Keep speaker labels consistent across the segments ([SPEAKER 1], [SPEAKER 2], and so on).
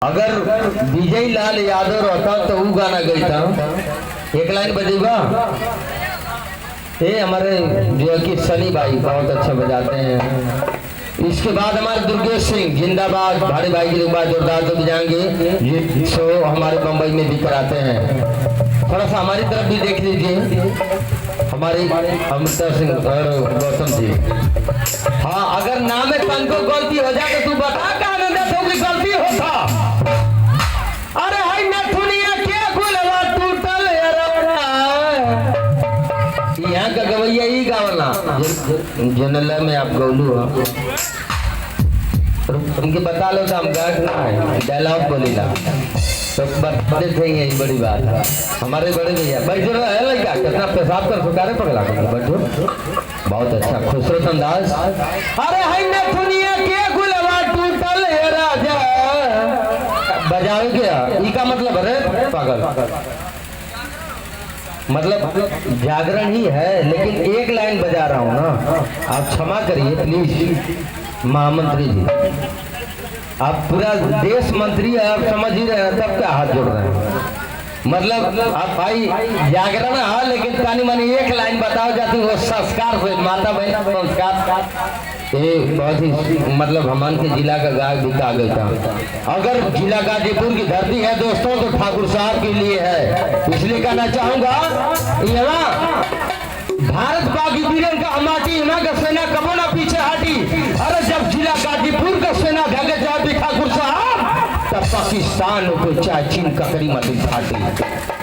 [SPEAKER 1] अगर विजय लाल यादव रहता तो वो गाना गाता। एक लाइन बजेगा। ये हमारे जो है कि सनी भाई बहुत अच्छा बजाते हैं। इसके बाद हमारे दुर्गेश सिंह जिंदाबाद, भाड़े भाई के बाद जोरदार तो बजाएंगे। ये शो हमारे मुंबई में भी कराते हैं। थोड़ा सा हमारी तरफ भी देख लीजिए, हमारे अमृता सिंह और गौतम जी। हाँ, अगर नाम में तन को गलती हो जाए तो तू बता कहा गलती होता। अरे हाय नथुनिया क्या गुलवा टूटल यहाँ का गवैया ही गावला जनला में आप गौलू हो उनके बता लो तो हम गायक ना है, डायलॉग बोलीला तो बता थे। यही बड़ी बात है। हमारे बड़े भैया बैठो है लड़का कितना पेशाब कर सुखारे पगला बैठो, बहुत अच्छा खूबसूरत अंदाज। अरे हाय नथुनिया क्या गुलवा टूटल राजा बजाओ क्या ई का मतलब अरे पागल मतलब जागरण ही है, लेकिन एक लाइन बजा रहा हूँ ना, आप क्षमा करिए प्लीज। महामंत्री जी आप पूरा देश मंत्री है, आप समझ ही रहे हैं, तब क्या हाथ जोड़ रहे हैं। मतलब आप भाई जागरण है, लेकिन तानी मानी एक लाइन बताओ जाती वो संस्कार से माता बहना संस्कार। ये बहुत ही मतलब हमान के जिला का गायक भी कहा गया था। अगर जिला गाजीपुर की धरती है दोस्तों तो ठाकुर साहब के लिए है, इसलिए कहना चाहूंगा यहाँ भारत पाक वीरन का हमारी हिमा का सेना कबो ना पीछे हटी। अरे जब जिला गाजीपुर का सेना भागे जाए ठाकुर साहब तब पाकिस्तान को चाहे चीन ककड़ी मती फाटी।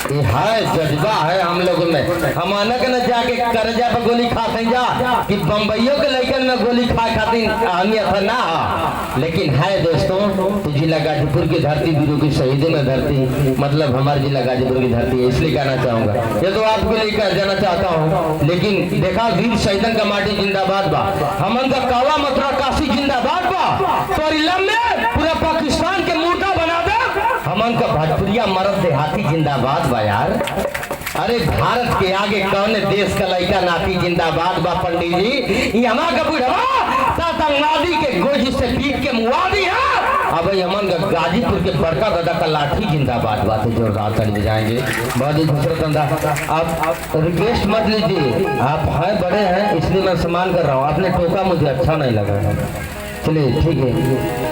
[SPEAKER 1] ये है जज्बा है हम लोग में। हम आनक न जाके करजा पर गोली खाते जा कि बम्बइयों के लड़कन में गोली खा खातिर अहमियत ना, लेकिन है दोस्तों तो जिला गाजीपुर की धरती वीरों की शहीदों में धरती, मतलब हमारे जिला गाजीपुर की धरती है, इसलिए कहना चाहूंगा। ये तो आपके लिए कह जाना चाहता हूँ, लेकिन देखा वीर शहीदन का माटी जिंदाबाद बा, हमन का कावा मथुरा काशी जिंदाबाद बा, तो इलम में पूरा पाकिस्तान के मूर्ता बना दे हमन का भोजपुरिया मर्द देहाती जिंदाबाद बा यार। अरे भारत के आगे कौन देश का लड़का नाती जिंदाबाद बा पंडित जी। ये हमारा बुढ़वा आतंकवादी के गोजी से पीट के मुआदी है। अब हमन का गाजीपुर के बड़का दादा का लाठी जिंदाबाद बा, तो जोरदार ताली बजाएंगे। बहुत ही खूबसूरत अंदाज। आप रिक्वेस्ट मत लीजिए, आप हैं बड़े हैं इसलिए मैं सम्मान कर रहा हूँ, आपने टोका मुझे अच्छा नहीं लगा। चलिए ठीक है।